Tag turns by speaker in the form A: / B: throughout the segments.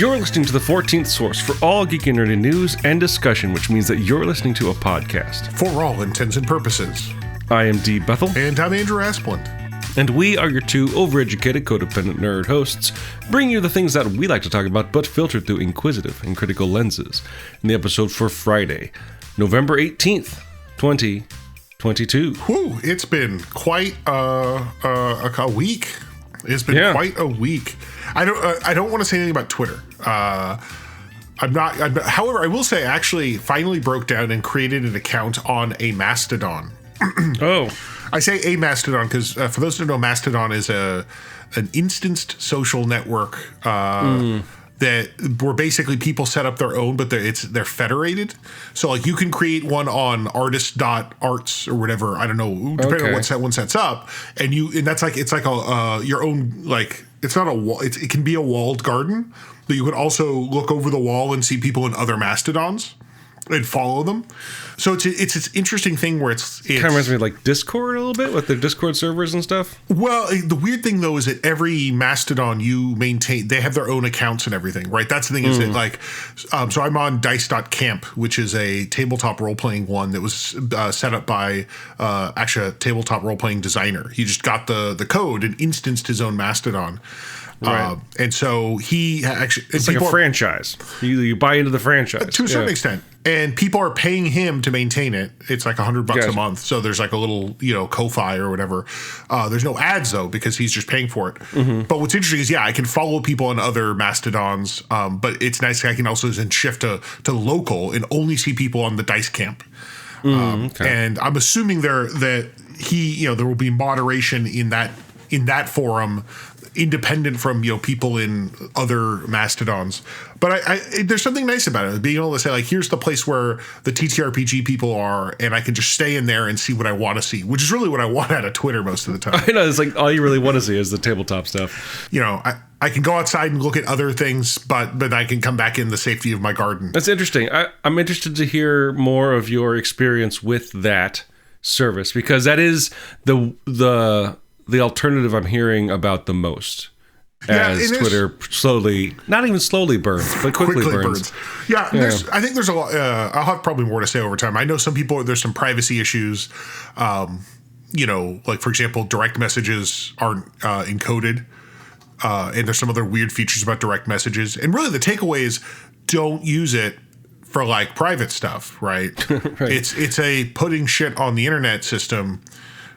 A: You're listening to the 14th source for all geek and nerdy news and discussion, which means that you're listening to a podcast.
B: For all intents and purposes.
A: I am D. Bethel.
B: And I'm Andrew Asplund.
A: And we are your two overeducated, codependent nerd hosts, bringing you the things that we like to talk about, but filtered through inquisitive and critical lenses. In the episode for Friday, November 18th, 2022.
B: Whew, it's been quite a week. It's been quite a week. I don't want to say anything about Twitter. However, I will say I actually finally broke down and created an account on a Mastodon.
A: Oh.
B: I say a Mastodon because for those who don't know, Mastodon is an instanced social network that where basically people set up their own, but they're federated. So like you can create one on artist.arts or whatever. I don't know, depending on what one sets up, and that's like it's like a your own, like it's not a wall. It can be a walled garden, but you could also look over the wall and see people in other Mastodons and follow them. So it's this interesting thing where it's
A: kind of reminds me of like Discord a little bit with their Discord servers and stuff.
B: Well, the weird thing though is that every Mastodon you maintain, they have their own accounts and everything, right? That's the thing is that like, so I'm on dice.camp, which is a tabletop role-playing one that was set up by actually a tabletop role-playing designer. He just got the code and instanced his own Mastodon.
A: Right.
B: And so he actually...
A: It's like a franchise. You buy into the franchise.
B: To a certain extent. And people are paying him to maintain it. It's like $100 a month. So there's like a little, Ko-Fi or whatever. There's no ads, though, because he's just paying for it. Mm-hmm. But what's interesting is, I can follow people on other Mastodons. But it's nice. I can also then shift to local and only see people on the Dice Camp. And I'm assuming there will be moderation in that forum, independent from people in other Mastodons. But there's something nice about it, being able to say like, here's the place where the TTRPG people are, and I can just stay in there and see what I want to see, which is really what I want out of Twitter most of the time.
A: I know, it's like all you really want to see is the tabletop stuff.
B: I can go outside and look at other things, but I can come back in the safety of my garden.
A: That's interesting. I'm interested to hear more of your experience with that service, because that is the alternative I'm hearing about the most as Twitter not even slowly burns, but quickly burns.
B: Yeah. I think there's a lot. I'll have probably more to say over time. I know some people, there's some privacy issues. Like for example, direct messages aren't encoded. And there's some other weird features about direct messages. And really the takeaway is don't use it for like private stuff, right?
A: Right.
B: It's a putting shit on the internet system.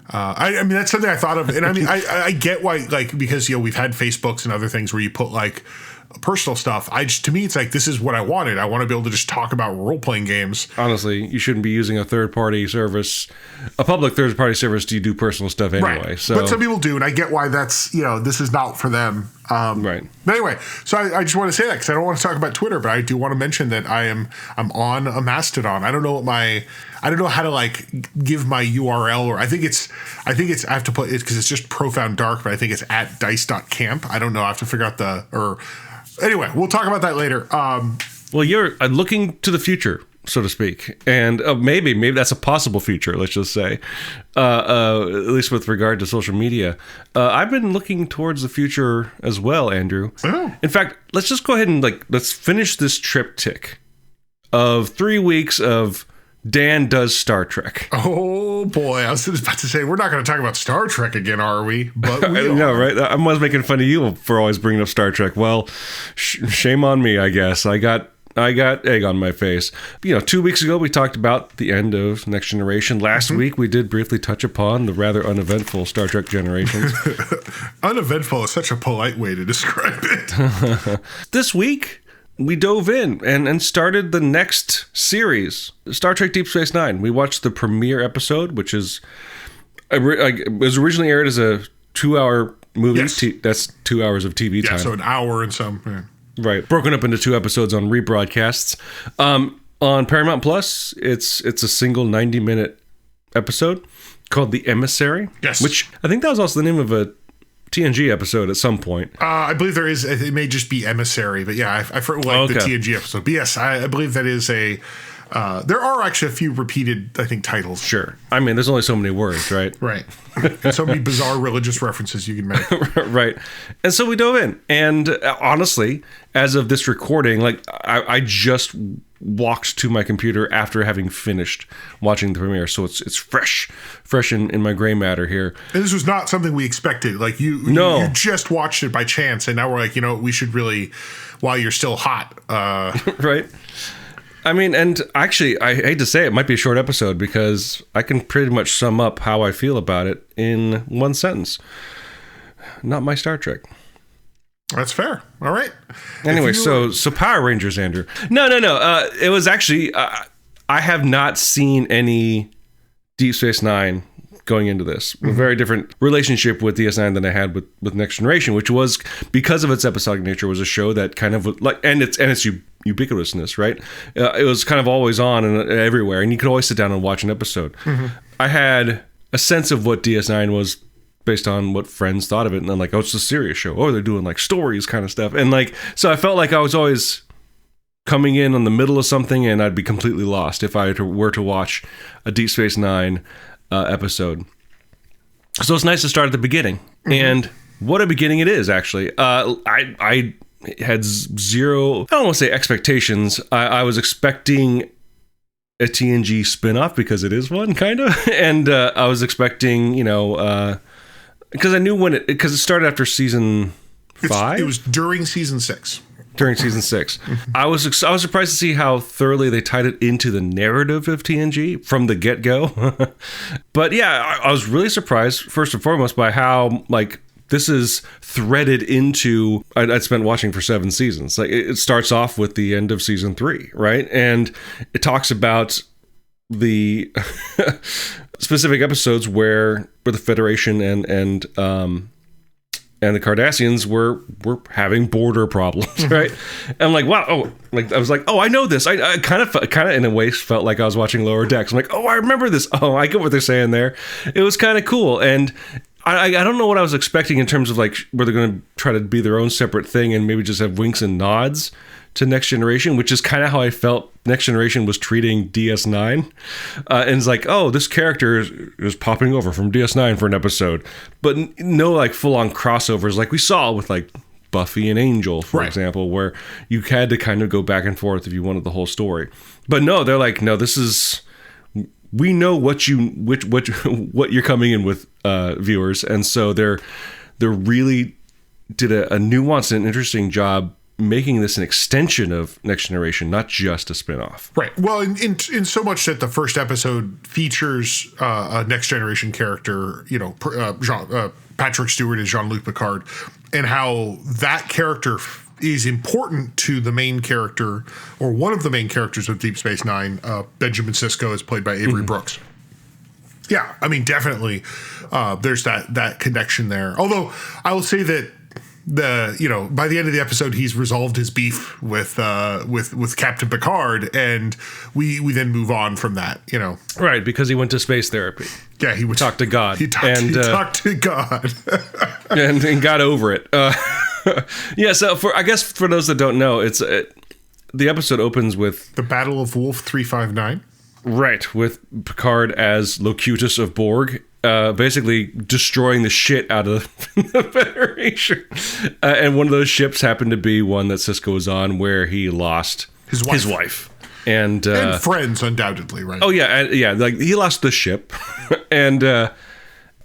B: I mean, that's something I thought of. And I mean, I get why, like, because, we've had Facebooks and other things where you put like personal stuff. To me, it's like, this is what I wanted. I want to be able to just talk about role-playing games.
A: Honestly, you shouldn't be using a third-party service, a public third-party service to do personal stuff anyway.
B: Right.
A: So.
B: But some people do, and I get why that's, this is not for them.
A: Right.
B: But anyway, so I just want to say that because I don't want to talk about Twitter, but I do want to mention that I'm on a Mastodon. I don't know I don't know how to like give my URL, or I think it's I have to put it because it's just Profound Dark, but I think it's at dice.camp. I don't know. I have to figure out anyway, we'll talk about that later.
A: Well, you're looking to the future, so to speak, and maybe that's a possible future. Let's just say, at least with regard to social media, I've been looking towards the future as well, Andrew.
B: Oh.
A: In fact, let's just go ahead and let's finish this triptych of 3 weeks of Dan does Star Trek.
B: Oh boy, I was about to say we're not going to talk about Star Trek again, are we? But we
A: know, right? I was making fun of you for always bringing up Star Trek. Well, shame on me, I guess. I got egg on my face. 2 weeks ago we talked about the end of Next Generation. Last week we did briefly touch upon the rather uneventful Star Trek Generations.
B: Uneventful is such a polite way to describe it.
A: This week we dove in and started the next series, Star Trek Deep Space Nine. We watched the premiere episode, which is it was originally aired as a 2-hour movie.
B: Yes.
A: That's 2 hours of TV time.
B: Yeah, so an hour and some. Yeah.
A: Right, broken up into 2 episodes on rebroadcasts. On Paramount Plus, it's a single 90-minute episode called The Emissary.
B: Yes,
A: which I think that was also the name of a TNG episode at some point.
B: I believe there is. It may just be Emissary, but yeah, I like the TNG episode. But yes, I believe that is a. There are actually a few repeated, I think, titles.
A: Sure. I mean, there's only so many words, right?
B: Right. So many bizarre religious references you can make.
A: Right. And so we dove in. And honestly, as of this recording, like I just walked to my computer after having finished watching the premiere. So it's fresh in my gray matter here.
B: And this was not something we expected. Like you just watched it by chance. And now we're like, we should really, while you're still hot.
A: Right. I mean, and actually, I hate to say it might be a short episode because I can pretty much sum up how I feel about it in one sentence. Not my Star Trek.
B: That's fair. All right.
A: Anyway, so Power Rangers, Andrew. No. It was actually, I have not seen any Deep Space Nine going into this. A very different relationship with DS9 than I had with Next Generation, which was, because of its episodic nature, was a show that kind of like, and its ubiquitousness, right? It was kind of always on and everywhere, and you could always sit down and watch an episode. I had a sense of what DS9 was based on what friends thought of it, and then like, oh, it's a serious show. Oh, they're doing like stories kind of stuff, and like, so I felt like I was always coming in on the middle of something, and I'd be completely lost if I were to watch a Deep Space Nine episode. So it's nice to start at the beginning, and what a beginning it is, actually. I had zero, I don't want to say expectations. I was expecting a TNG spinoff because it is one, kind of, and I was expecting, because I knew because it started after season 5.
B: It was during season 6.
A: During season 6. I was surprised to see how thoroughly they tied it into the narrative of TNG from the get-go. But yeah, I was really surprised, first and foremost, by how, like, this is threaded into, I'd spent watching for 7 seasons. Like, it starts off with the end of season 3, right? And it talks about the specific episodes where the Federation and the Cardassians were having border problems, right? And I'm like, wow, I was like, oh, I know this. I kind of in a way felt like I was watching Lower Decks. I'm like, oh, I remember this. Oh, I get what they're saying there. It was kind of cool, and I don't know what I was expecting in terms of like where they're going to try to be their own separate thing and maybe just have winks and nods to Next Generation, which is kind of how I felt Next Generation was treating DS9. And it's like, oh, this character is popping over from DS9 for an episode. But no like full-on crossovers like we saw with like Buffy and Angel, for example, where you had to kind of go back and forth if you wanted the whole story. But no, they're like, no, this is... We know what you're coming in with, viewers. And so they're really did a nuanced and interesting job making this an extension of Next Generation, not just a spinoff.
B: Right. Well, in so much that the first episode features a Next Generation character, Patrick Stewart as Jean-Luc Picard, and how that character is important to the main character, or one of the main characters of Deep Space Nine. Benjamin Sisko is played by Avery Brooks. Yeah, I mean, definitely there's that connection there. Although I will say that by the end of the episode, he's resolved his beef with Captain Picard, and we then move on from that.
A: Right, because he went to space therapy.
B: Yeah, he would
A: talk to God.
B: He talked to God,
A: and got over it. Yeah, so for those that don't know, it's the episode opens with
B: the Battle of Wolf 359.
A: Right, with Picard as Locutus of Borg, basically destroying the shit out of the Federation. And one of those ships happened to be one that Sisko was on, where he lost his wife. And
B: friends, undoubtedly, right?
A: Oh yeah, like he lost the ship, and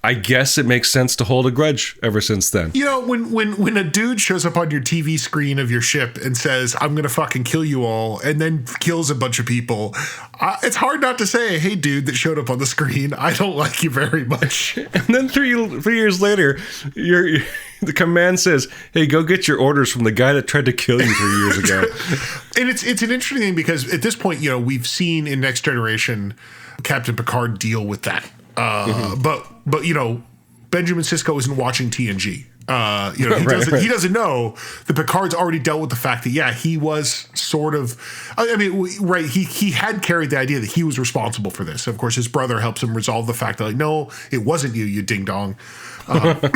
A: I guess it makes sense to hold a grudge ever since then.
B: When a dude shows up on your TV screen of your ship and says, "I'm gonna fucking kill you all," and then kills a bunch of people, it's hard not to say, "Hey, dude that showed up on the screen, I don't like you very much."
A: And then 3 years later, the command says, "Hey, go get your orders from the guy that tried to kill you 3 years ago."
B: And it's an interesting thing because at this point, we've seen in Next Generation Captain Picard deal with that. But Benjamin Sisko isn't watching TNG. He doesn't know that Picard's already dealt with the fact that he was sort of, he had carried the idea that he was responsible for this. Of course, his brother helps him resolve the fact that like, no, it wasn't you ding dong. But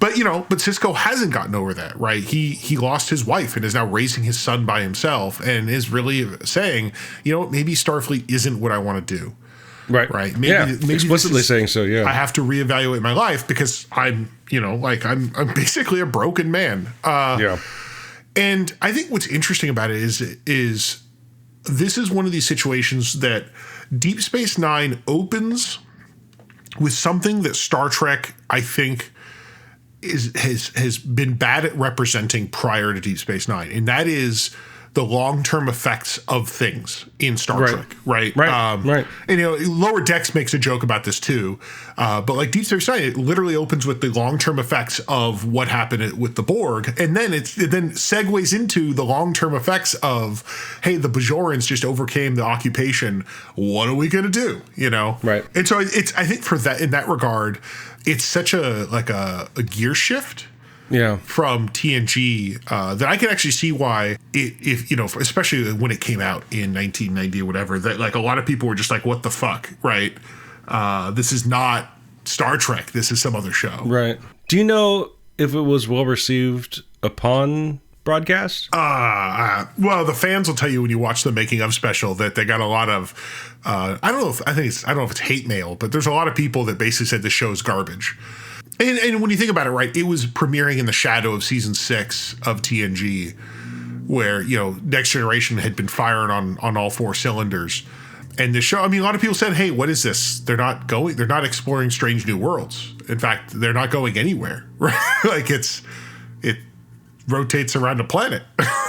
B: Sisko hasn't gotten over that, right? He lost his wife and is now raising his son by himself and is really saying, maybe Starfleet isn't what I want to do. Right. Maybe
A: explicitly saying so. Yeah.
B: I have to reevaluate my life because I'm basically a broken man. And I think what's interesting about it is this is one of these situations that Deep Space Nine opens with something that Star Trek, I think, has been bad at representing prior to Deep Space Nine, and that is the long-term effects of things in Star Trek, right?
A: Right.
B: And Lower Decks makes a joke about this too, but like Deep Space Nine, it literally opens with the long-term effects of what happened with the Borg, and then it segues into the long-term effects of, hey, the Bajorans just overcame the occupation. What are we going to do?
A: Right.
B: And so it's, I think, for that, in that regard, it's such a gear shift.
A: Yeah,
B: from TNG that I can actually see why if especially when it came out in 1990 or whatever, that like a lot of people were just like, what the fuck, right? This is not Star Trek. This is some other show.
A: Right. Do you know if it was well received upon broadcast?
B: Well, the fans will tell you when you watch the making of special that they got a lot of I don't know if it's hate mail, but there's a lot of people that basically said the show's garbage. And when you think about it, right, it was premiering in the shadow of season 6 of TNG, where, Next Generation had been firing on all 4 cylinders. And the show, I mean, a lot of people said, hey, what is this? They're not exploring strange new worlds. In fact, they're not going anywhere. Right? Like it rotates around the planet.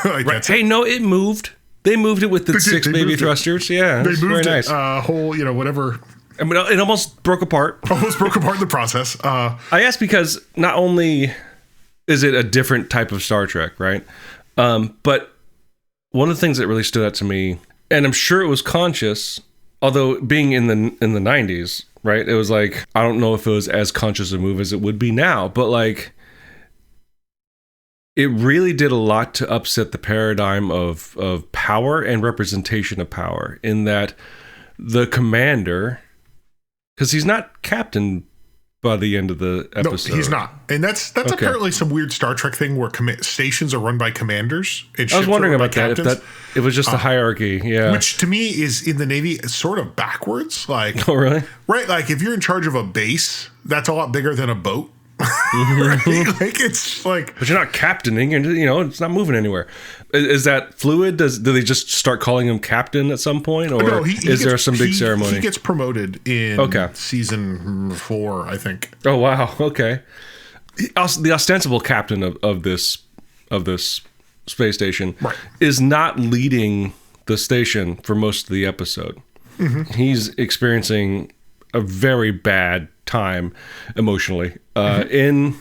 A: Right. Hey, no, it moved. They moved it with the 6 baby thrusters. Yeah.
B: They moved
A: very
B: it
A: nice.
B: Whole, whatever.
A: I mean, it almost broke apart.
B: In the process.
A: I asked because not only is it a different type of Star Trek, right? But one of the things that really stood out to me, and I'm sure it was conscious, although being in the 90s, right? It was like, I don't know if it was as conscious a move as it would be now, but like, it really did a lot to upset the paradigm of power and representation of power, in that the commander, because he's not captain by the end of the episode.
B: No, he's not. And that's okay. Apparently some weird Star Trek thing where stations are run by commanders. And
A: I was wondering about that, if it was just a hierarchy. Yeah.
B: Which to me is, in the Navy, sort of backwards. Like,
A: oh, really?
B: Right. Like, if you're in charge of a base, that's a lot bigger than a boat. Right? Like, it's like,
A: but you're not captaining, and it's not moving anywhere. Is that fluid? Do they just start calling him captain at some point, or there some big ceremony?
B: He gets promoted in season 4, I think.
A: Oh wow! Okay, the ostensible captain of this space station is not leading the station for most of the episode. Mm-hmm. He's experiencing a very bad time emotionally in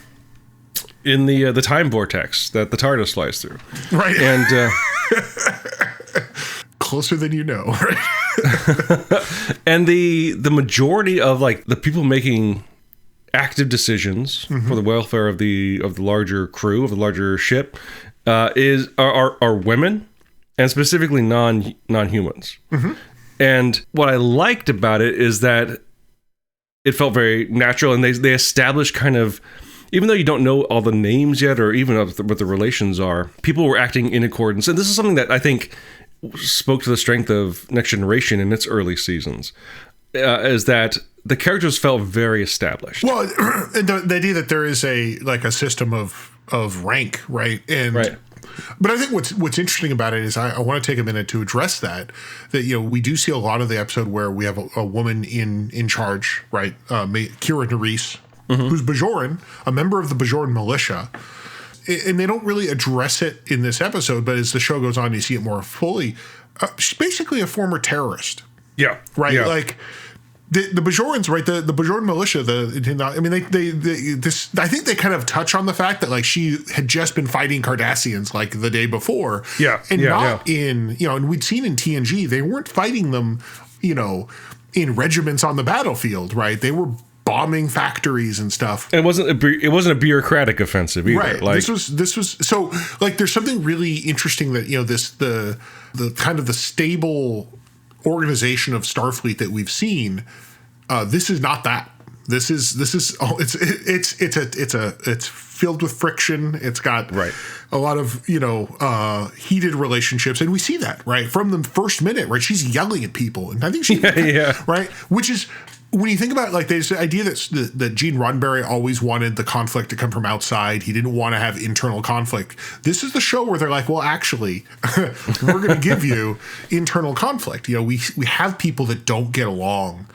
A: the time vortex that the TARDIS flies through.
B: Right.
A: And
B: closer than you know, right?
A: And the majority of like the people making active decisions for the welfare of the larger crew, of the larger ship, are women, and specifically non-humans. Mm-hmm. And what I liked about it is that it felt very natural, and they established kind of, even though you don't know all the names yet, or even what the relations are, people were acting in accordance. And this is something that I think spoke to the strength of Next Generation in its early seasons, is that the characters felt very established.
B: Well, and the idea that there is a system of rank, right? And
A: right.
B: But I think what's interesting about it is I want to take a minute to address that we do see a lot of the episode where we have a woman in charge, right? Kira Nerys, who's Bajoran, a member of the Bajoran militia. And they don't really address it in this episode, but as the show goes on, you see it more fully. She's basically a former terrorist.
A: Yeah.
B: Right?
A: Yeah.
B: Like, the Bajorans, right? The Bajoran militia. I think they kind of touch on the fact that like she had just been fighting Cardassians like the day before.
A: Yeah,
B: and and we'd seen in TNG they weren't fighting them, in regiments on the battlefield, right? They were bombing factories and stuff.
A: And it wasn't a bureaucratic offensive either.
B: Right.
A: Like,
B: this was so like there's something really interesting that the kind of the stable organization of Starfleet that we've seen, this is not that. This is it's filled with friction. It's got a lot of heated relationships, and we see that right from the first minute. Right, she's yelling at people, and I think she right, which is. When you think about it, like there's the idea that Gene Roddenberry always wanted the conflict to come from outside. He didn't want to have internal conflict. This is the show where they're like, well, actually, we're going to give you internal conflict. We have people that don't get along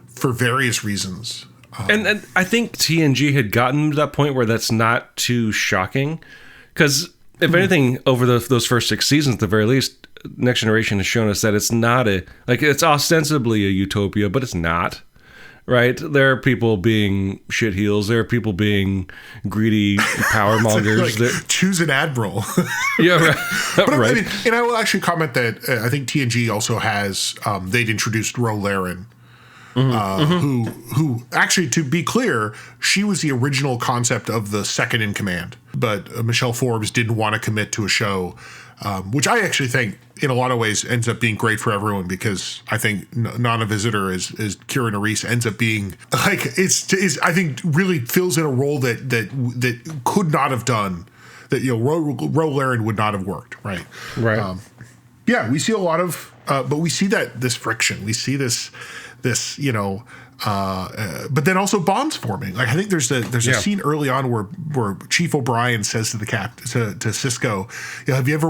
B: for various reasons.
A: And I think TNG had gotten to that point where that's not too shocking. Because if anything, over those first 6 seasons, at the very least, Next Generation has shown us that it's not it's ostensibly a utopia, but it's not. Right, there are people being shitheels. There are people being greedy power mongers.
B: Choose an admiral.
A: Right.
B: But right. I mean, and I will actually comment that I think TNG also has they'd introduced Ro Laren, who actually, to be clear, she was the original concept of the second in command, but Michelle Forbes didn't want to commit to a show, which I actually think in a lot of ways ends up being great for everyone, because I think Nana Visitor as Kira Nerys ends up being like is I think really fills in a role that could not have done that. Ro Laren would not have worked. Right. We see a lot of but we see this friction. We see this but then also bonds forming. Like I think there's a scene early on where Chief O'Brien says to the to Sisko, have you ever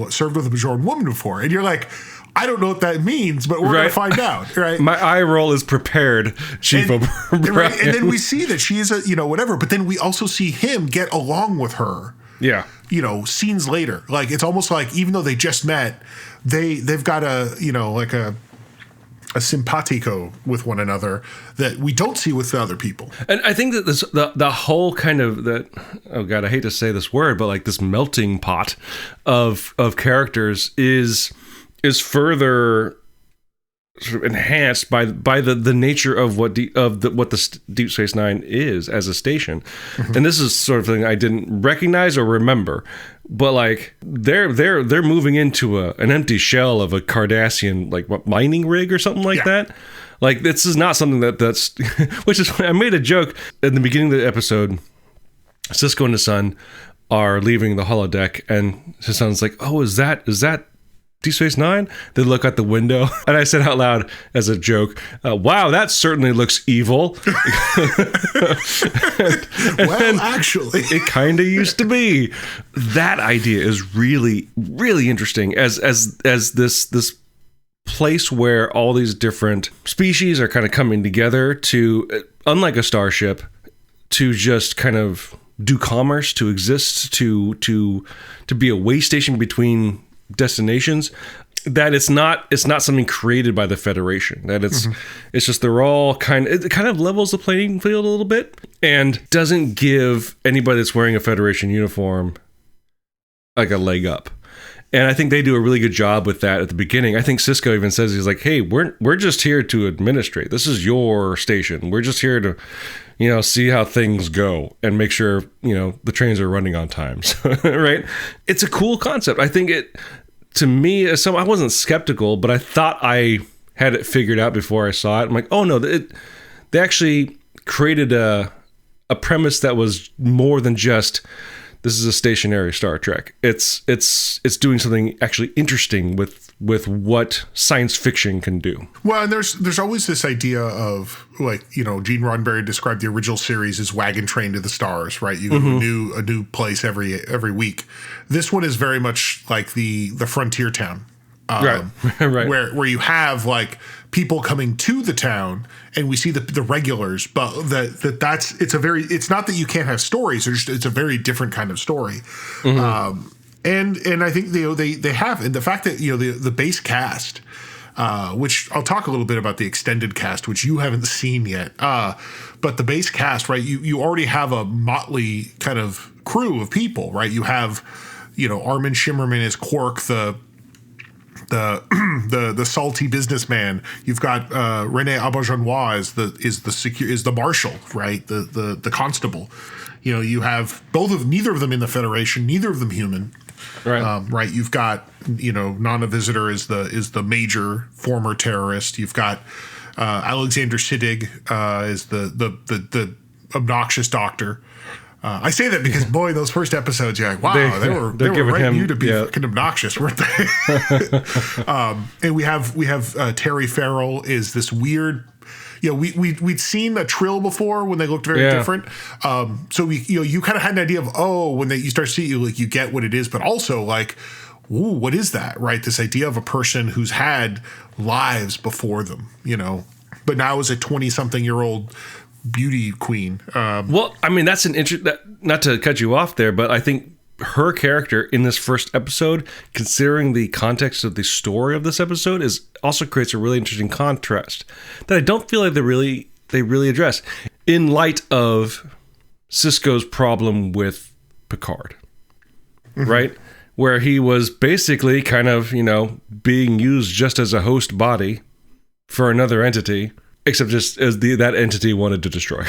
B: served with a Bajoran woman before? And you're like, I don't know what that means, but we're going to find out. Right.
A: My eye roll is prepared, Chief O'Brien.
B: Right? And then we see that she is whatever, but then we also see him get along with her.
A: Yeah.
B: Scenes later. Like it's almost like even though they just met, they've got a simpatico with one another that we don't see with the other people.
A: And I think that the whole kind of oh God, I hate to say this word, but like this melting pot of characters is further sort of enhanced by the nature of what the Deep Space Nine is as a station. Mm-hmm. And this is sort of thing I didn't recognize or remember. But like they're moving into an empty shell of a Cardassian mining rig or something like that. Like this is not something that's which is I made a joke at the beginning of the episode. Sisko and his son are leaving the holodeck, and his son's like, "Oh, is that Deep Space Nine?" They look out the window, and I said out loud as a joke, "Wow, that certainly looks evil."
B: Well, actually,
A: it kind of used to be. That idea is really, really interesting as this place where all these different species are kind of coming together to, unlike a starship, to just kind of do commerce, to exist, to be a way station between destinations. That it's not something created by the Federation. That it's just they're all it kind of levels the playing field a little bit and doesn't give anybody that's wearing a Federation uniform like a leg up. And I think they do a really good job with that at the beginning. I think Sisko even says, he's like, "Hey, we're just here to administrate. This is your station. We're just here to, see how things go and make sure, the trains are running on time." Right? It's a cool concept. I think to me, I wasn't skeptical, but I thought I had it figured out before I saw it. I'm like, oh no, they actually created a premise that was more than just, this is a stationary Star Trek. It's doing something actually interesting with what science fiction can do.
B: Well, and there's always this idea of Gene Roddenberry described the original series as wagon train to the stars, right? You go to a new place every week. This one is very much like the frontier town.
A: Right.
B: Where you have people coming to the town, and we see the regulars, but it's not that you can't have stories. It's a very different kind of story. And I think they have, and the fact that the base cast, which I'll talk a little bit about the extended cast, which you haven't seen yet, but the base cast, right? You already have a motley kind of crew of people, right? You have Armin Shimmerman as Quark, the salty businessman. You've got Rene Auberjonois is the marshal, right? The constable. You have neither of them in the Federation, neither of them human.
A: Right.
B: Right. You've got Nana Visitor is the major former terrorist. You've got Alexander Siddig is the obnoxious doctor. I say that because, boy, those first episodes, you're like, wow, they were writing you to be fucking obnoxious, weren't they? And we have Terry Farrell is this weird. We'd seen a Trill before when they looked very different. So you kind of had an idea of when you start to see you get what it is, but also like, ooh, what is that, right? This idea of a person who's had lives before them, but now is a 20-something-year-old beauty queen.
A: Well, I mean, that's an not to cut you off there, but I think her character in this first episode, considering the context of the story of this episode, also creates a really interesting contrast that I don't feel like they really address in light of Sisko's problem with Picard, right? Where he was basically kind of, being used just as a host body for another entity, except just as that entity wanted to destroy,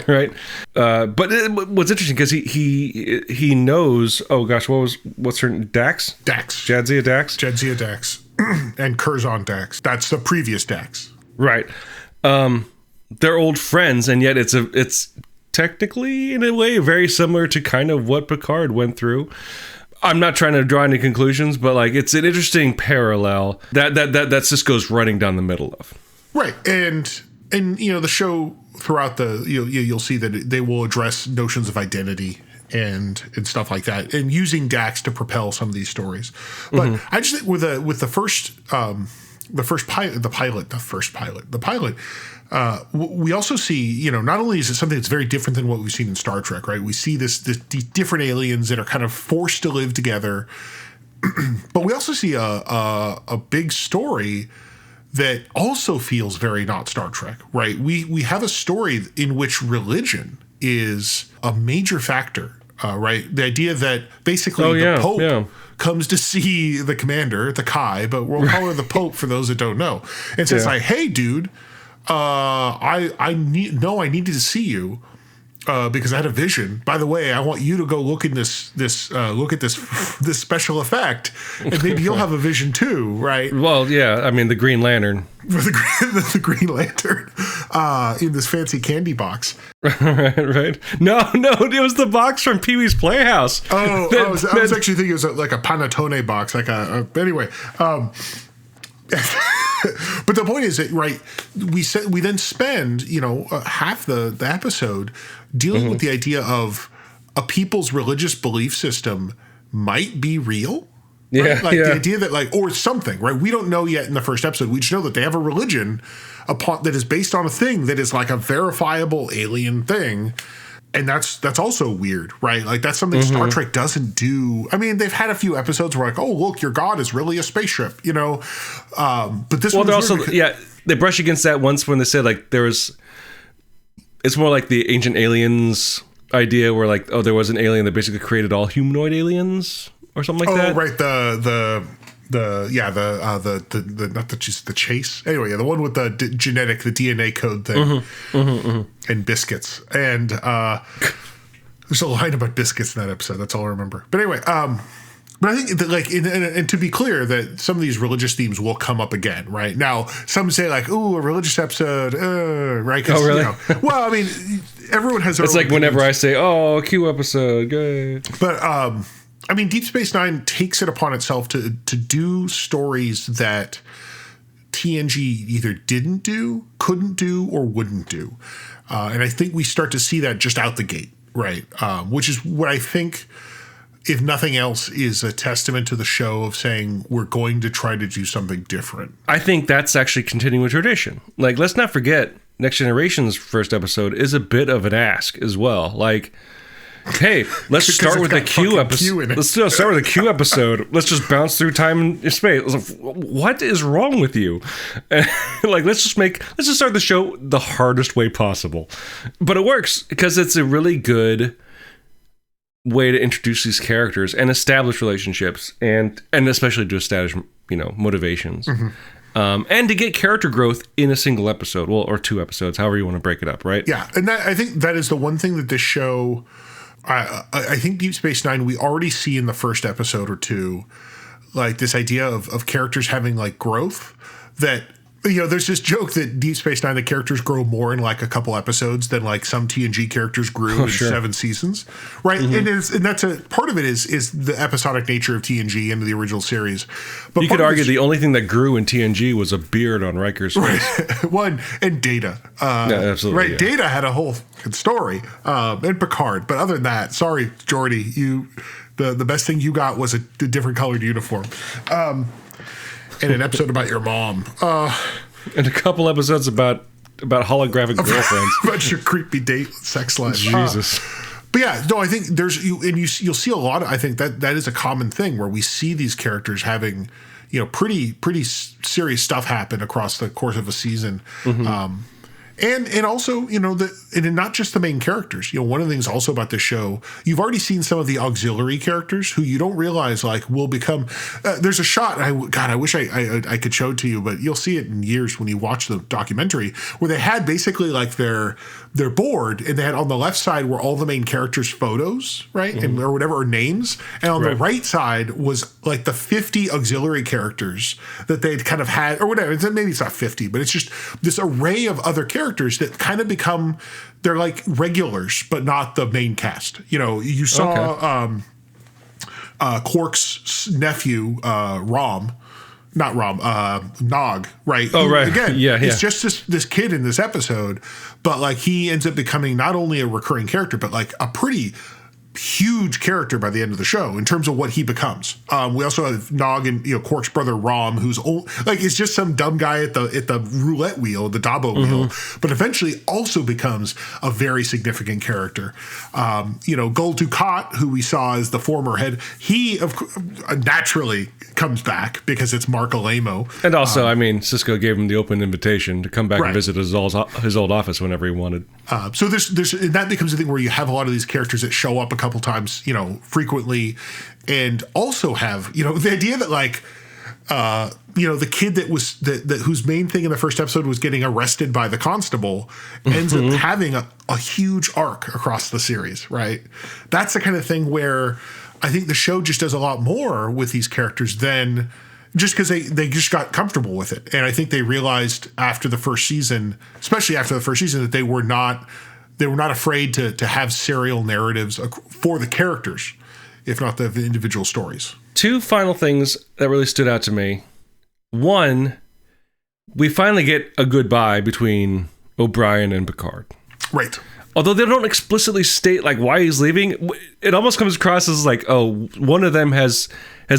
A: right? But what's interesting because he knows. Oh gosh, what's her Dax? Jadzia Dax, and Curzon Dax. That's the previous Dax, right? They're old friends, and yet it's technically in a way very similar to kind of what Picard went through. I'm not trying to draw any conclusions, but like it's an interesting parallel that Sisko's running down the middle of.
B: Right, and the show throughout you'll see that they will address notions of identity and stuff like that, and using Dax to propel some of these stories. But I just think with the pilot, we also see not only is it something that's very different than what we've seen in Star Trek, right? We see these different aliens that are kind of forced to live together, but we also see a big story that also feels very not Star Trek, right? We have a story in which religion is a major factor, right? The idea that basically the Pope comes to see the commander, the Kai, but we'll call her the Pope for those that don't know, and says like, "Hey, dude, I needed to see you." Because I had a vision. By the way, I want you to go look at this special effect, and maybe you'll have a vision too, right?
A: Well, yeah. I mean, the Green Lantern.
B: the Green Lantern in this fancy candy box.
A: right. No, it was the box from Pee-wee's Playhouse.
B: I was actually thinking it was like a panettone box, anyway. But the point is that, right, we then spend half the episode dealing with the idea of a people's religious belief system might be real. Right? The idea that or something, right? We don't know yet in the first episode. We just know that they have a religion that is based on a thing that is like a verifiable alien thing. And that's also weird, right? Like that's something Star Trek doesn't do. I mean, they've had a few episodes where like, oh, look, your god is really a spaceship, But this one
A: also, they brush against that once when they said like it's more like the Ancient Aliens idea where like, oh, there was an alien that basically created all humanoid aliens or something like that.
B: Oh, right. The chase. Anyway, the one with the the DNA code thing, and biscuits. And there's a line about biscuits in that episode. That's all I remember. But anyway, but I think that and to be clear, that some of these religious themes will come up again, right? Now, some say like, "Ooh, a religious episode," right?
A: Oh, really?
B: Well, I mean, everyone has.
A: It's like whenever I say, "Oh, a Q episode," good.
B: But I mean, Deep Space Nine takes it upon itself to do stories that TNG either didn't do, couldn't do, or wouldn't do. And I think we start to see that just out the gate, right? Which is what I think, if nothing else, is a testament to the show of saying we're going to try to do something different.
A: I think that's actually continuing a tradition. Like, let's not forget, Next Generation's first episode is a bit of an ask as well. Like, hey, let's start with the Q episode. Let's start with the Q episode. Let's just bounce through time and space. What is wrong with you? Like, let's just start the show the hardest way possible. But it works because it's a really good way to introduce these characters and establish relationships, and especially to establish motivations. And to get character growth in a single episode, or 2 episodes, however you want to break it up, right?
B: Yeah, and I think that is the one thing that this show. I think Deep Space Nine, we already see in the first episode or 2, like this idea of characters having like growth that There's this joke that Deep Space Nine, the characters grow more in like a couple episodes than like some TNG characters grew in 7 seasons, right? Mm-hmm. And that's a part of it is the episodic nature of TNG and the original series. But
A: you could argue the only thing that grew in TNG was a beard on Riker's face.
B: One, and Data.
A: Yeah, absolutely.
B: Right, yeah. Data had a whole story, and Picard. But other than that, sorry, Geordi, the best thing you got was a different colored uniform. And an episode about your mom.
A: And a couple episodes about holographic girlfriends.
B: About your creepy date sex life.
A: Jesus.
B: But yeah, no, I think you'll see a lot of, I think that is a common thing where we see these characters having, pretty serious stuff happen across the course of a season. Mm-hmm. And also, and not just the main characters. One of the things also about this show, you've already seen some of the auxiliary characters who you don't realize will become. There's a shot. I wish I could show it to you, but you'll see it in years when you watch the documentary where they had basically like their board, and they had on the left side were all the main characters' photos, right, mm-hmm. or whatever, or names, and on the right side was like the 50 auxiliary characters that they'd kind of had, or whatever. Maybe it's not 50, but it's just this array of other characters that kind of become, they're like regulars, but not the main cast. You saw Quark's nephew, Nog, right?
A: Oh, right.
B: Again,
A: yeah.
B: It's just this kid in this episode, but like he ends up becoming not only a recurring character, but like a pretty huge character by the end of the show in terms of what he becomes. We also have Nog and Quark's brother Rom, who's is just some dumb guy at the roulette wheel, the Dabo wheel, but eventually also becomes a very significant character. Gul Dukat, who we saw as the former head, he naturally comes back because it's Mark Alamo.
A: And also, Sisko gave him the open invitation to come back and visit his old office whenever he wanted.
B: So there's that becomes a thing where you have a lot of these characters that show up a couple times, frequently, and also have, the idea that like, the kid that was whose main thing in the first episode was getting arrested by the constable ends up having a huge arc across the series, right? That's the kind of thing where I think the show just does a lot more with these characters than just because they just got comfortable with it. And I think they realized after the first season, especially after the first season, that they were not afraid to have serial narratives for the characters, if not the individual stories. 2
A: final things that really stood out to me. One, we finally get a goodbye between O'Brien and Picard.
B: Right.
A: Although they don't explicitly state like why he's leaving, it almost comes across as like, oh, one of them has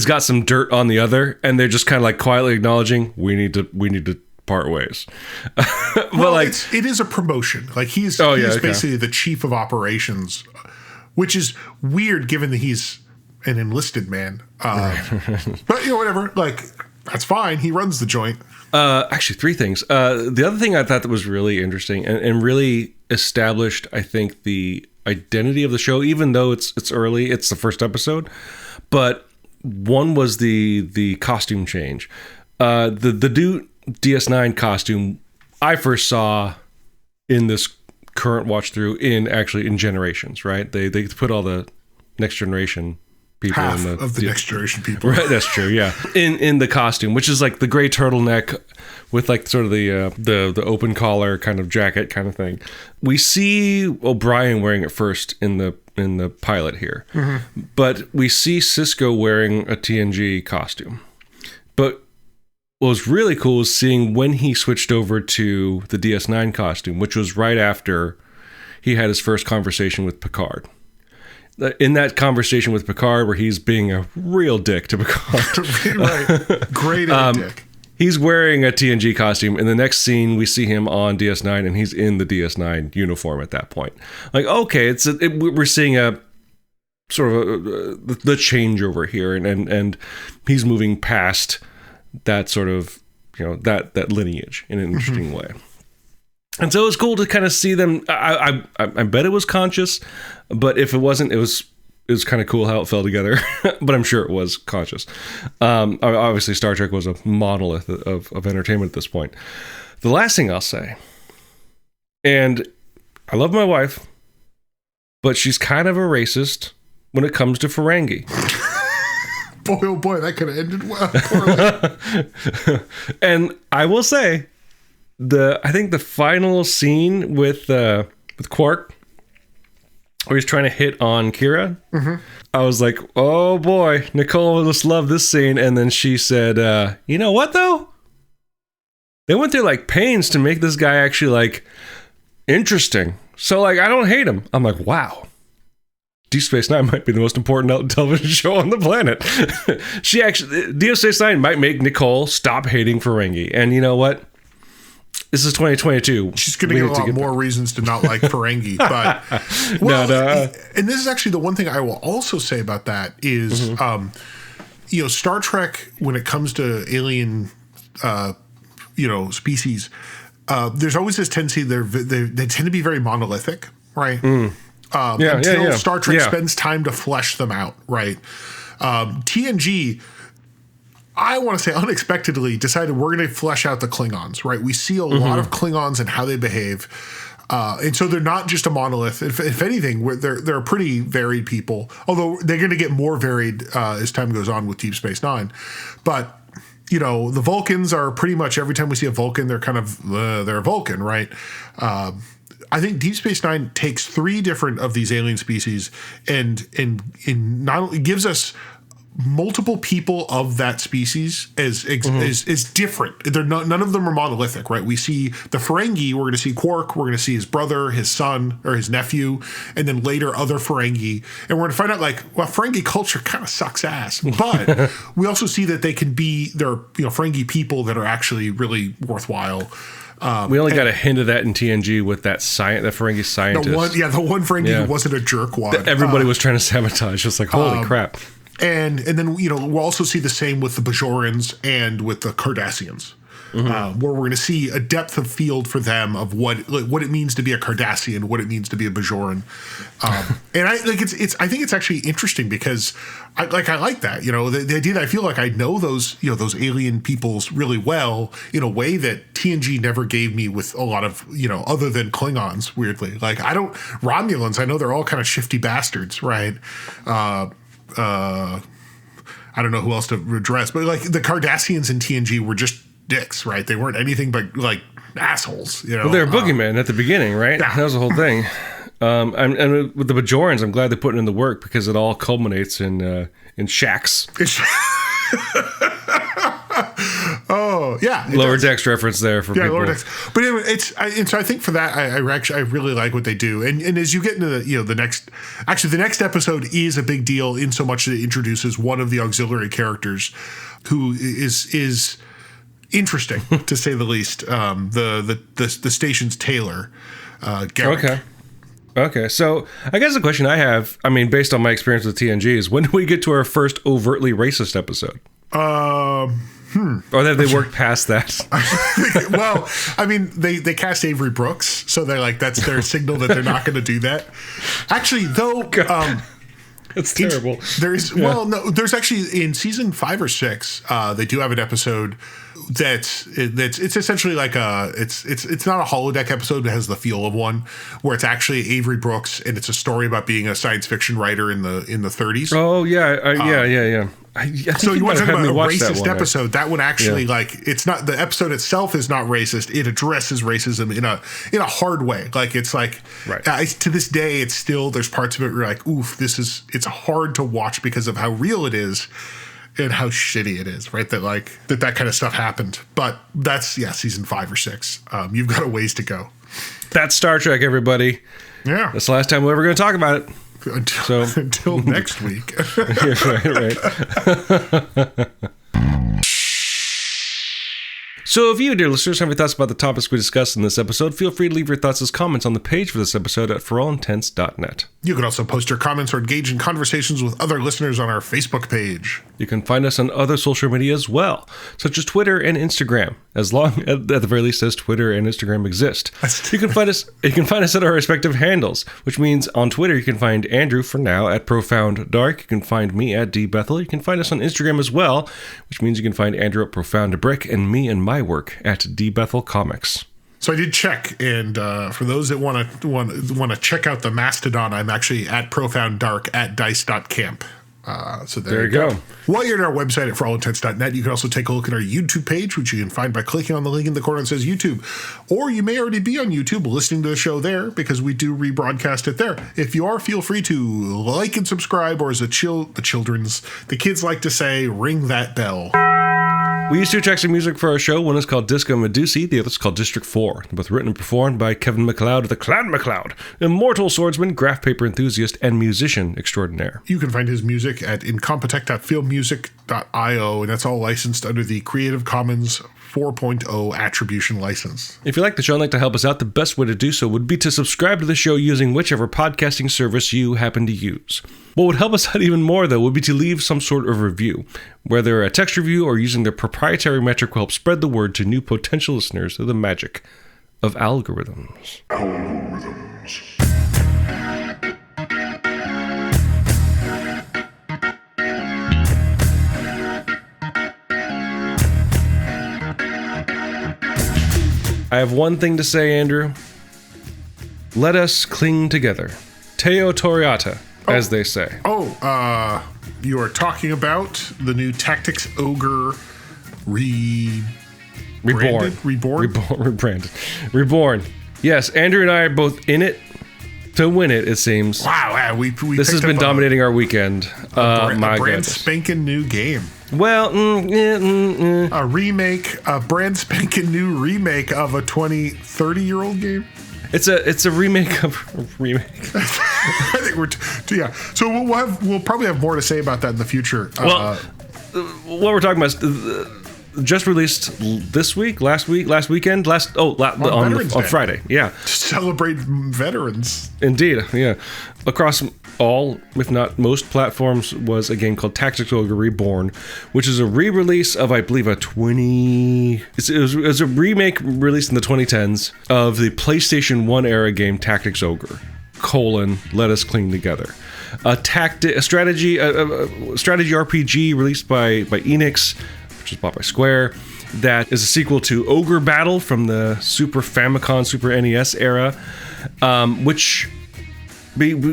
A: got some dirt on the other, and they're just kind of like quietly acknowledging we need to part ways.
B: Well, like it is a promotion. Like he's basically the chief of operations, which is weird given that he's an enlisted man. But whatever. Like that's fine. He runs the joint.
A: Actually, 3 things. The other thing I thought that was really interesting and really established, I think, the identity of the show, even though it's early, it's the first episode. But one was the costume change. The new DS9 costume I first saw in this current watch through in Generations, right? They put all the Next Generation people
B: half of the Next Generation people.
A: Right, that's true, yeah. In the costume, which is like the gray turtleneck with like sort of the open collar kind of jacket kind of thing. We see O'Brien wearing it first in the pilot here. Mm-hmm. But we see Sisko wearing a TNG costume. But what was really cool is seeing when he switched over to the DS9 costume, which was right after he had his first conversation with Picard. In that conversation with Picard, where he's being a real dick to Picard.
B: Right. Great dick.
A: He's wearing a TNG costume. In the next scene, we see him on DS9, and he's in the DS9 uniform at that point. Like, okay, we're seeing a sort of the changeover here, and he's moving past that sort of, that lineage in an interesting way. And so it was cool to kind of see them. I bet it was conscious, but if it wasn't, it was kind of cool how it fell together. But I'm sure it was conscious. Obviously, Star Trek was a monolith of entertainment at this point. The last thing I'll say, and I love my wife, but she's kind of a racist when it comes to Ferengi.
B: Boy, oh boy, that could have ended well.
A: And I will say, I think the final scene with Quark, where he's trying to hit on Kira, I was like, oh boy, Nicole must love this scene. And then she said, you know what though? They went through like pains to make this guy actually like interesting. So like, I don't hate him. I'm like, wow. Deep Space Nine might be the most important television show on the planet. Deep Space Nine might make Nicole stop hating Ferengi. And you know what? This is 2022.
B: She's going to get a lot more reasons to not like Ferengi. But, and this is actually the one thing I will also say about that is, Star Trek, when it comes to alien, species, there's always this tendency, they tend to be very monolithic, right? Until Star Trek spends time to flesh them out, right? TNG, I want to say unexpectedly, decided we're going to flesh out the Klingons, right? We see a lot of Klingons and how they behave. And so they're not just a monolith. If anything, they're a pretty varied people, although they're going to get more varied as time goes on with Deep Space Nine. But, the Vulcans are pretty much, every time we see a Vulcan, they're kind of, they're a Vulcan, right? I think Deep Space Nine takes 3 different of these alien species and not only gives us multiple people of that species is different. They're not, none of them are monolithic, right? We see the Ferengi, we're going to see Quark, we're going to see his brother, his son, or his nephew, and then later other Ferengi. And we're going to find out Ferengi culture kind of sucks ass. But we also see that there are Ferengi people that are actually really worthwhile.
A: We only got a hint of that in TNG with that Ferengi scientist.
B: The one Ferengi who wasn't a jerkwad.
A: Everybody was trying to sabotage. Just like, holy crap.
B: And then, we'll also see the same with the Bajorans and with the Cardassians, where we're going to see a depth of field for them of what it means to be a Cardassian, what it means to be a Bajoran. And I think it's actually interesting because I like that, the idea that I feel like I know those alien peoples really well in a way that TNG never gave me with a lot of, other than Klingons, weirdly. Romulans, I know they're all kind of shifty bastards, right? I don't know who else to address, but the Cardassians in TNG were just dicks, right? They weren't anything but assholes, Well,
A: they were boogeymen at the beginning, right? Yeah. That was the whole thing. And with the Bajorans, I'm glad they put it in the work because it all culminates in Shax. Oh yeah,
B: Lower
A: Decks reference there for people. Lower Decks.
B: But anyway, so I think for that I really like what they do. And as you get into the next episode is a big deal in so much that it introduces one of the auxiliary characters who is interesting to say the least. The station's Taylor, Garrick.
A: Okay, so I guess the question I have, based on my experience with TNG, is when do we get to our first overtly racist episode? Or have they worked past that?
B: Well, they cast Avery Brooks, so they're that's their signal that they're not going to do that. Actually, though,
A: that's terrible.
B: There's actually in season 5 or 6, they do have an episode that's essentially it's not a holodeck episode, but it has the feel of one, where it's actually Avery Brooks and it's a story about being a science fiction writer in the 30s.
A: Oh yeah. I think
B: so you want to talk about a racist
A: that
B: episode? That one actually, it's not, the episode itself is not racist. It addresses racism in a hard way. To this day, it's still, there's parts of it where you're like, oof, it's hard to watch because of how real it is and how shitty it is, right? That kind of stuff happened. But that's season 5 or 6. You've got a ways to go.
A: That's Star Trek, everybody.
B: Yeah,
A: that's the last time we're ever going to talk about it.
B: Until next week.
A: Right. So if you, dear listeners, have any thoughts about the topics we discussed in this episode, feel free to leave your thoughts as comments on the page for this episode at forallintents.net.
B: You can also post your comments or engage in conversations with other listeners on our Facebook page.
A: You can find us on other social media as well, such as Twitter and Instagram, as long at the very least as Twitter and Instagram exist. You can find us at our respective handles, which means on Twitter you can find Andrew for now at Profound Dark. You can find me at dbethel. You can find us on Instagram as well, which means you can find Andrew at Profound Brick and me and my work at dbethel Comics.
B: So I did check, and for those that want to check out the Mastodon, I'm actually at Profound Dark at dice.camp. So there you go. While you're at our website at forallintents.net, you can also take a look at our YouTube page, which you can find by clicking on the link in the corner that says YouTube. Or you may already be on YouTube listening to the show there because we do rebroadcast it there. If you are, feel free to like and subscribe, or as the kids like to say, ring that bell.
A: We use two tracks of music for our show. One is called Disco Medusae, the other is called District 4. They're both written and performed by Kevin McLeod, the Clan McLeod, immortal swordsman, graph paper enthusiast, and musician extraordinaire.
B: You can find his music at incompetech.filmmusic.io, and that's all licensed under the Creative Commons 4.0 attribution license.
A: If you like the show and like to help us out, the best way to do so would be to subscribe to the show using whichever podcasting service you happen to use. What would help us out even more, though, would be to leave some sort of review, whether a text review or using their proprietary metric will help spread the word to new potential listeners of the magic of algorithms. I have one thing to say, Andrew. Let us cling together. Teo Toriata, as they say.
B: You are talking about the new Tactics Ogre
A: Reborn. Yes, Andrew and I are both in it to win it seems.
B: Wow, we
A: this has been dominating our weekend.
B: A brand spanking new game.
A: Well,
B: a brand spanking new remake of a 30-year-old game.
A: It's a remake of a remake.
B: I think So we'll probably have more to say about that in the future.
A: What we're talking about is just released this week, last weekend, on Friday. Yeah.
B: Celebrate veterans.
A: Indeed, yeah. Across all, if not most platforms, was a game called Tactics Ogre Reborn, which is a re-release of, I believe, it was a remake released in the 2010s of the PlayStation 1 era game Tactics Ogre, Let Us Cling Together. A strategy RPG released by Enix, which was bought by Square, that is a sequel to Ogre Battle from the Super Famicom, Super NES era, which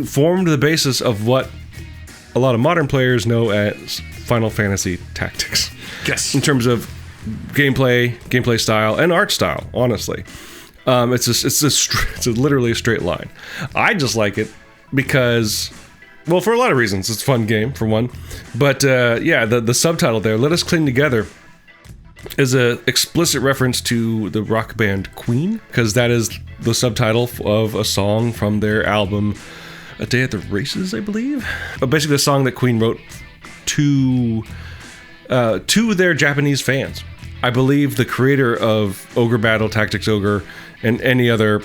A: formed the basis of what a lot of modern players know as Final Fantasy Tactics.
B: Yes.
A: In terms of gameplay style, and art style, honestly. It's literally a straight line. I just like it because, well, for a lot of reasons. It's a fun game, for one. But, the subtitle there, Let Us Cling Together, is a explicit reference to the rock band Queen, because that is the subtitle of a song from their album A Day at the Races, I believe. Basically a song that Queen wrote to their Japanese fans. I believe the creator of Ogre Battle, Tactics Ogre, and any other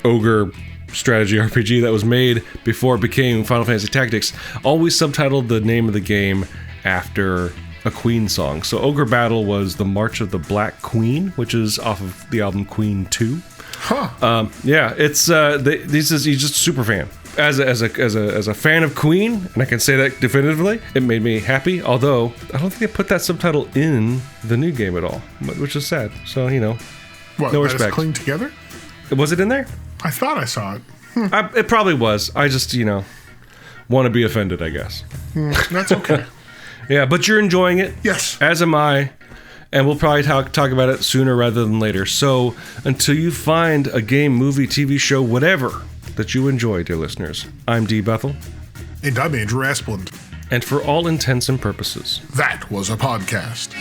A: Ogre strategy RPG that was made before it became Final Fantasy Tactics always subtitled the name of the game after a Queen song. So Ogre Battle was the March of the Black Queen, which is off of the album Queen 2.
B: Huh.
A: He's just a super fan. As a fan of Queen, and I can say that definitively, it made me happy. Although I don't think they put that subtitle in the new game at all, which is sad. So
B: what,
A: no respect.
B: Cling Together?
A: Was it in there?
B: I thought I saw it.
A: It probably was. I just want to be offended, I guess.
B: That's okay.
A: Yeah, but you're enjoying it.
B: Yes.
A: As am I. And we'll probably talk about it sooner rather than later. So until you find a game, movie, TV show, whatever that you enjoy, dear listeners, I'm D. Bethel.
B: And I'm Andrew Asplund.
A: And for all intents and purposes,
B: that was a podcast.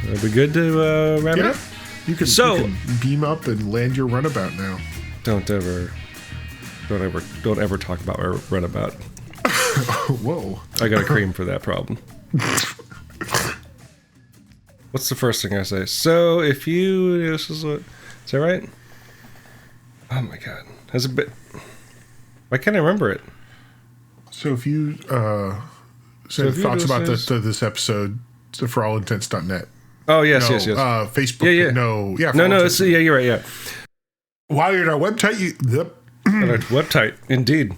A: Are we good to wrap it up?
B: You can beam up and land your runabout now.
A: Don't ever talk about our runabout.
B: Whoa.
A: I got a cream for that problem. What's the first thing I say? So if you... Is that right? Oh my god. That's a bit... Why can't I remember it?
B: So if you... thoughts about this episode, so for all intents.net.
A: Oh, yes.
B: Facebook.
A: Yeah.
B: No. Yeah.
A: No. You're right. Yeah.
B: While you're at our website,
A: At our website, indeed.